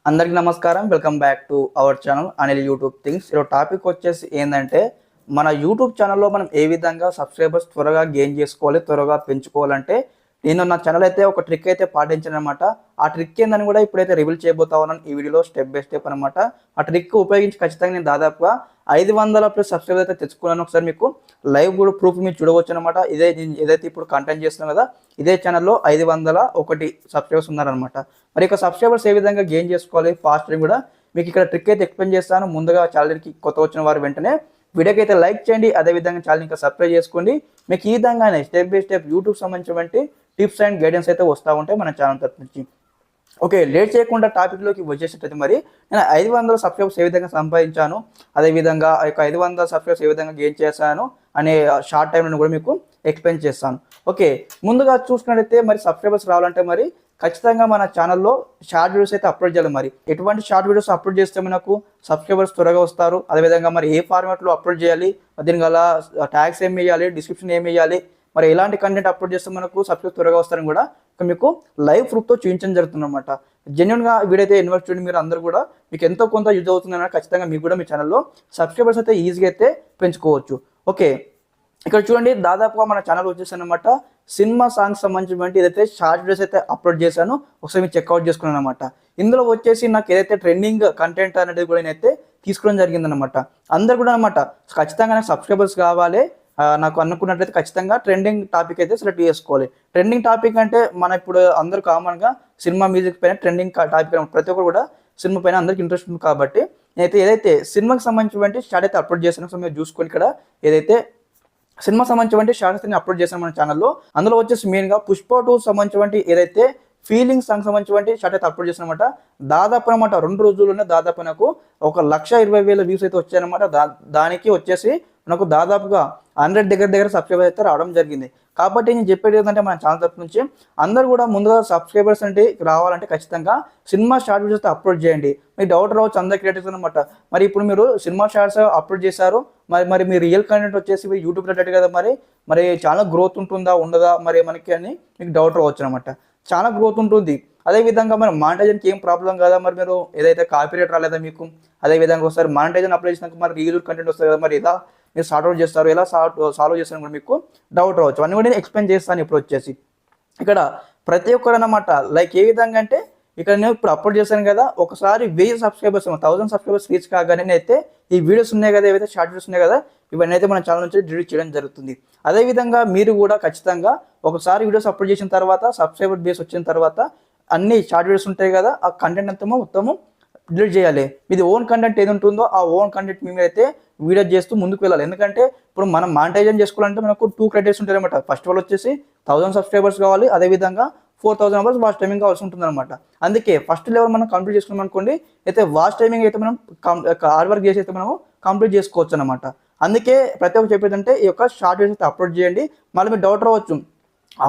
అందరికీ నమస్కారం. Welcome back to our channel Anil YouTube things. ఈరోజు టాపిక్ వచ్చేసి ఏంటంటే మన యూట్యూబ్ ఛానల్లో మనం ఏ విధంగా సబ్స్క్రైబర్స్ త్వరగా గెయిన్ చేసుకోవాలి, త్వరగా పెంచుకోవాలంటే నేను నా ఛానల్ అయితే ఒక ట్రిక్ అయితే పాటించాను అనమాట. ఆ ట్రిక్ ఏందని కూడా ఇప్పుడైతే రివీల్ చేయబోతా ఉన్నాను ఈ వీడియోలో స్టెప్ బై స్టెప్ అనమాట. ఆ ట్రిక్ ఉపయోగించి ఖచ్చితంగా నేను దాదాపుగా 500+ సబ్స్క్రైబర్ అయితే తెచ్చుకున్నాను. ఒకసారి మీకు లైవ్ కూడా ప్రూఫ్ మీరు చూడవచ్చు అనమాట. ఏదైతే ఇప్పుడు కంటెంట్ చేస్తున్నాం కదా, ఇదే ఛానల్లో 501 సబ్స్క్రైబర్స్ ఉన్నారనమాట. మరి ఇక సబ్స్క్రైబర్స్ ఏ విధంగా గెయిన్ చేసుకోవాలి ఫాస్ట్ కూడా మీకు ఇక్కడ ట్రిక్ అయితే ఎక్స్ప్లెయిన్ చేస్తాను. ముందుగా ఛానల్కి కొత్త వచ్చిన వారు వెంటనే వీడియోకి అయితే లైక్ చేయండి, అదేవిధంగా ఛానల్ ఇంకా సబ్స్క్రైబ్ చేసుకోండి. మీకు ఈ విధంగానే స్టెప్ బై స్టెప్ యూట్యూబ్ సంబంధించినటువంటి టిప్స్ అండ్ గైడెన్స్ అయితే వస్తూ ఉంటాయి మన ఛానల్ తరఫు నుంచి. ఓకే, లేట్ చేయకుండా టాపిక్లోకి వచ్చేసినట్టు మరి నేను 500 సబ్స్క్రైబర్స్ ఏ విధంగా సంపాదించాను, అదేవిధంగా ఆ యొక్క 500 సబ్స్క్రైబర్స్ ఏ విధంగా గెయిన్ చేశాను అనే షార్ట్ టైంలో కూడా మీకు ఎక్స్ప్లెయిన్ చేస్తాను. ఓకే, ముందుగా చూసుకున్నట్లయితే మరి సబ్స్క్రైబర్స్ రావాలంటే మరి ఖచ్చితంగా మన ఛానల్లో షార్ట్ వీడియోస్ అయితే అప్లోడ్ చేయాలి. మరి ఎటువంటి షార్ట్ వీడియోస్ అప్లోడ్ చేస్తే మనకు సబ్స్క్రైబర్స్ త్వరగా వస్తారు, అదేవిధంగా మరి ఏ ఫార్మాట్లో అప్లోడ్ చేయాలి, దీని గల ట్యాగ్స్ ఏం వేయాలి, డిస్క్రిప్షన్ ఏం వేయాలి, మరి ఎలాంటి కంటెంట్ అప్లోడ్ చేస్తే మనకు సబ్స్క్రైబ్ త్వరగా వస్తారని కూడా మీకు లైవ్ ప్రూఫ్తో చూపించడం జరుగుతుంది అనమాట. జెన్యున్గా వీడైతే ఇన్వెస్ట్ చేయండి, మీరు అందరూ కూడా మీకు ఎంతో కొంత యూజ్ అవుతుందన్న ఖచ్చితంగా మీకు కూడా మీ ఛానల్లో సబ్స్క్రైబర్స్ అయితే ఈజీగా అయితే పెంచుకోవచ్చు. ఓకే, ఇక్కడ చూడండి దాదాపుగా మన ఛానల్ వచ్చేసి అనమాట సినిమా సాంగ్స్ సంబంధించి ఏదైతే షార్ట్ వీడియోస్ అయితే అప్లోడ్ చేశానో ఒకసారి మీరు చెక్అవుట్ చేసుకున్నాను అనమాట. ఇందులో వచ్చేసి నాకు ఏదైతే ట్రెండింగ్ కంటెంట్ అనేది కూడా నేనైతే తీసుకోవడం జరిగిందనమాట. అందరు కూడా అనమాట ఖచ్చితంగా నాకు సబ్స్క్రైబర్స్ కావాలి, నాకు అనుకున్నట్లయితే ఖచ్చితంగా ట్రెండింగ్ టాపిక్ అయితే సెలెక్ట్ చేసుకోవాలి. ట్రెండింగ్ టాపిక్ అంటే మన ఇప్పుడు అందరూ కామన్గా సినిమా మ్యూజిక్ పైన ట్రెండింగ్ టాపిక్ ప్రతి ఒక్కరు కూడా సినిమా పైన అందరికి ఇంట్రెస్ట్ ఉంది కాబట్టి నేనైతే ఏదైతే సినిమాకి సంబంధించినటువంటి షార్ట్ అయితే అప్లోడ్ చేశాను. సో మీరు చూసుకొని ఇక్కడ ఏదైతే సినిమా సంబంధించినటువంటి షార్ట్స్ అప్లోడ్ చేశాను మన ఛానల్లో. అందులో వచ్చేసి మెయిన్గా పుష్ప 2 సంబంధించినటువంటి ఏదైతే ఫీలింగ్ సాంగ్ సంబంధించినటువంటి షార్ట్ అయితే అప్లోడ్ చేశాను అనమాట. దాదాపు అనమాట 2 రోజుల్లోనే దాదాపు నాకు 1,20,000 వ్యూస్ అయితే వచ్చాయన్నమాట. దానికి వచ్చేసి మనకు దాదాపుగా 100 దగ్గర సబ్స్క్రైబర్స్ అయితే రావడం జరిగింది. కాబట్టి నేను చెప్పేది ఏంటంటే మన ఛానల్ తరఫు నుంచి అందరూ కూడా ముందుగా సబ్స్క్రైబర్స్ అంటే రావాలంటే ఖచ్చితంగా సినిమా షార్ట్ వీడియోస్ అయితే అప్లోడ్ చేయండి. మీకు డౌట్ రావచ్చు అందరు క్రియేటర్స్ అనమాట, మరి ఇప్పుడు మీరు సినిమా షార్ట్స్ అప్లోడ్ చేశారు, మరి మీ రియల్ కంటెంట్ వచ్చేసి యూట్యూబ్ రిలేటెడ్ కదా, మరి చాలా గ్రోత్ ఉంటుందా ఉండదా మరి మనకి అని మీకు డౌట్ రావచ్చు అనమాట. చాలా గ్రోత్ ఉంటుంది, అదేవిధంగా మరి మానిటైజేషన్కి ఏం ప్రాబ్లం కదా, మరి మీరు ఏదైతే కాపీరైట్ రాలేదా మీకు, అదేవిధంగా ఒకసారి మానిటైజేషన్ అప్లై చేసినాక మరి రియల్ కంటెంట్ వస్తుంది కదా, మరి ఎలా మీరు సార్ట్ అవుట్ చేస్తారు, ఎలా సాల్వ్ చేస్తారు కూడా మీకు డౌట్ రావచ్చు. అన్నీ కూడా నేను ఎక్స్ప్లెయిన్ చేస్తాను. ఇప్పుడు వచ్చేసి ఇక్కడ ప్రతి ఒక్కరు అన్నమాట లైక్ ఏ విధంగా అంటే ఇక్కడ నేను ఇప్పుడు అప్లోడ్ చేశాను కదా, ఒకసారి 1000 సబ్స్క్రైబర్స్ 1000 సబ్స్క్రైబర్స్ రీచ్ కాగానే అయితే ఈ వీడియోస్ ఉన్నాయి కదా, ఏవైతే షార్ట్ వీడియోస్ ఉన్నాయి కదా, ఇవన్నీ అయితే మన ఛానల్ నుంచి డిలీట్ చేయడం జరుగుతుంది. అదేవిధంగా మీరు కూడా ఖచ్చితంగా ఒకసారి వీడియోస్ అప్లోడ్ చేసిన తర్వాత సబ్స్క్రైబర్ బేస్ వచ్చిన తర్వాత అన్ని షార్ట్ వీడియోస్ ఉంటాయి కదా, ఆ కంటెంట్ అంతా మొత్తము డిలీట్ చేయాలి. మీది ఓన్ కంటెంట్ ఏది ఉంటుందో ఆ ఓన్ కంటెంట్ మీరైతే వీడియో చేస్తూ ముందుకు వెళ్ళాలి. ఎందుకంటే ఇప్పుడు మనం మానిటైజేషన్ చేసుకోవాలంటే మనకు 2 క్రైటీరియాస్ ఉంటాయి అనమాట. ఫస్ట్ వాళ్ళు వచ్చేసి 1000 సబ్స్క్రైబర్స్ కావాలి, అదేవిధంగా 4000 అవర్స్ వాచ్ టైమింగ్ కావాల్సి ఉంటుంది అనమాట. అందుకే ఫస్ట్ లెవెల్ మనం కంప్లీట్ చేసుకున్నాం అనుకోండి, అయితే వాచ్ టైమింగ్ అయితే మనం హార్డ్ వర్క్ చేసి అయితే మనం కంప్లీట్ చేసుకోవచ్చు అనమాట. అందుకే ప్రతి ఒక్కరు చెప్పేది అంటే ఈ యొక్క షార్ట్ వీడియోస్ అయితే అప్లోడ్ చేయండి. మళ్ళీ మీకు డౌట్ రావచ్చు,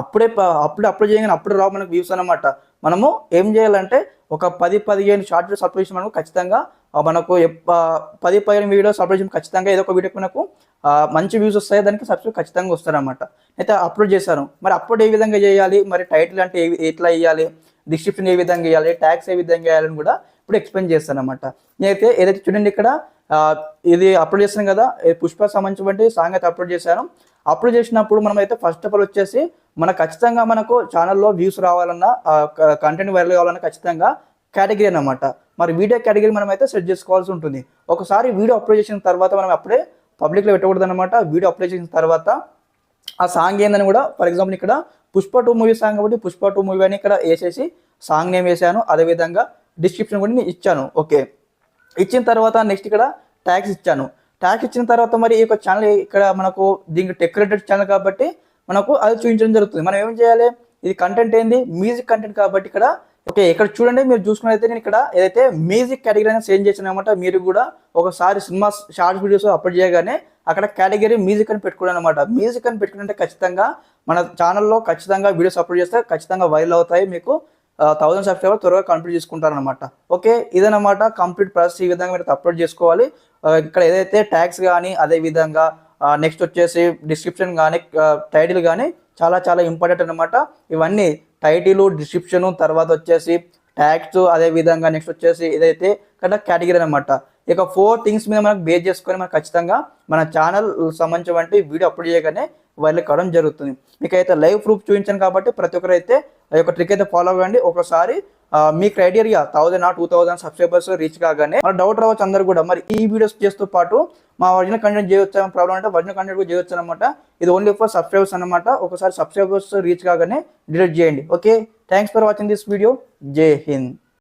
అప్పుడే అప్లోడ్ చేయగానే అప్పుడు రావు మనకు వ్యూస్ అనమాట. మనము ఏం చేయాలంటే ఒక 10-15 షార్ట్ వీడియోస్ అప్లోడ్ చేసి మనకు ఖచ్చితంగా మనకు 10-15 వీడియోస్ అప్లోడ్ చేసి ఖచ్చితంగా ఏదో ఒక వీడియోకి మనకు మంచి వ్యూస్ వస్తాయి, దానికి సబ్స్క్రైబ్ ఖచ్చితంగా వస్తారనమాట. అయితే అప్లోడ్ చేశాను, మరి అప్లోడ్ ఏ విధంగా చేయాలి, మరి టైటిల్ అంటే ఎట్లా వేయాలి, డిస్క్రిప్షన్ ఏ విధంగా వేయాలి, ట్యాగ్స్ ఏ విధంగా వేయాలని కూడా ఇప్పుడు ఎక్స్ప్లెయిన్ చేస్తాను అనమాట. నేనైతే ఏదైతే చూడండి ఇక్కడ ఇది అప్లోడ్ చేస్తాను కదా, పుష్ప సంబంధించినటువంటి సాంగ్ అయితే అప్లోడ్ చేశాను. అప్లోడ్ చేసినప్పుడు మనం అయితే ఫస్ట్ ఆఫ్ ఆల్ వచ్చేసి ఖచ్చితంగా మనకు ఛానల్లో వ్యూస్ రావాలన్నా కంటెంట్ వైరల్ కావాలన్నా ఖచ్చితంగా కేటగిరీ అనమాట. మరి వీడియో కేటగిరీ మనం అయితే సెట్ చేసుకోవాల్సి ఉంటుంది. ఒకసారి వీడియో అప్లోడ్ చేసిన తర్వాత మనం అప్పుడే పబ్లిక్లో పెట్టకూడదు అనమాట. వీడియో అప్లోడ్ చేసిన తర్వాత ఆ సాంగ్ ఏందని కూడా ఫర్ ఎగ్జాంపుల్ ఇక్కడ పుష్ప 2 మూవీ సాంగ్ కాబట్టి పుష్ప 2 మూవీ అని ఇక్కడ వేసేసి సాంగ్ నేమ్ వేసాను, అదేవిధంగా డిస్క్రిప్షన్ కూడా నేను ఇచ్చాను. ఓకే, ఇచ్చిన తర్వాత నెక్స్ట్ ఇక్కడ ట్యాగ్స్ ఇచ్చాను. ట్యాగ్స్ ఇచ్చిన తర్వాత మరి ఈ యొక్క ఛానల్ ఇక్కడ మనకు దీనికి టెక్ రిలేటెడ్ ఛానల్ కాబట్టి మనకు అది చూపించడం జరుగుతుంది. మనం ఏం చేయాలి, ఇది కంటెంట్ ఏంది మ్యూజిక్ కంటెంట్ కాబట్టి ఇక్కడ ఓకే ఇక్కడ చూడండి మీరు చూసుకున్నైతే నేను ఇక్కడ ఏదైతే మ్యూజిక్ కేటగిరీ అనేది చేంజ్ చేసాను అనమాట. మీరు కూడా ఒకసారి సినిమా షార్ట్ వీడియోస్ అప్లోడ్ చేయగానే అక్కడ కేటగిరీ మ్యూజిక్ అని పెట్టుకున్నాను అనమాట. మ్యూజిక్ అని పెట్టుకుంటే ఖచ్చితంగా మన ఛానల్లో ఖచ్చితంగా వీడియోస్ అప్లోడ్ చేస్తే ఖచ్చితంగా వైరల్ అవుతాయి, మీకు 1000 సబ్స్క్రైబర్ త్వరగా కంప్లీట్ చేసుకుంటారనమాట. ఓకే, ఇదనమాట కంప్లీట్ ప్రాసెస్. ఈ విధంగా మీరు అప్లోడ్ చేసుకోవాలి. ఇక్కడ ఏదైతే ట్యాగ్స్ కానీ అదేవిధంగా నెక్స్ట్ వచ్చేసి డిస్క్రిప్షన్ కానీ టైటిల్ కానీ చాలా ఇంపార్టెంట్ అనమాట. ఇవన్నీ టైటిల్, డిస్క్రిప్షన్, తర్వాత వచ్చేసి ట్యాగ్స్, అదే విధంగా నెక్స్ట్ వచ్చేసి ఇదైతే కేటగిరీ అనమాట. ఇక 4 థింగ్స్ మీద మనకు బేస్ చేసుకొని మనం ఖచ్చితంగా మన ఛానల్ సంబంధించిన వీడియో అప్లోడ్ చేయగానే వైరల్ కావడం జరుగుతుంది. మీకైతే లైవ్ ప్రూఫ్ చూపించాను కాబట్టి ప్రతి ఒక్కరు అయితే ఆ యొక్క ట్రిక్ అయితే ఫాలో అవ్వండి. ఒకసారి మీ క్రైటీరియా 1000 2000 సబ్స్క్రైబర్స్ రీచ్ కాగానే మన డౌట్ రావచ్చు అందరూ కూడా, మరి ఈ వీడియోస్ చేస్తూ పాటు మా ఒరిజినల్ కంటెంట్ చేయొచ్చా ప్రాబ్లం అంటే ఒరిజినల్ కంటెంట్ కూడా చేయొచ్చు అనమాట. ఇది ఓన్లీ ఫర్ సబ్స్క్రైబర్స్ అనమాట. ఒకసారి సబ్స్క్రైబర్స్ రీచ్ కాగానే డిలీట్ చేయండి. Okay, thanks for watching this video. జై హింద్.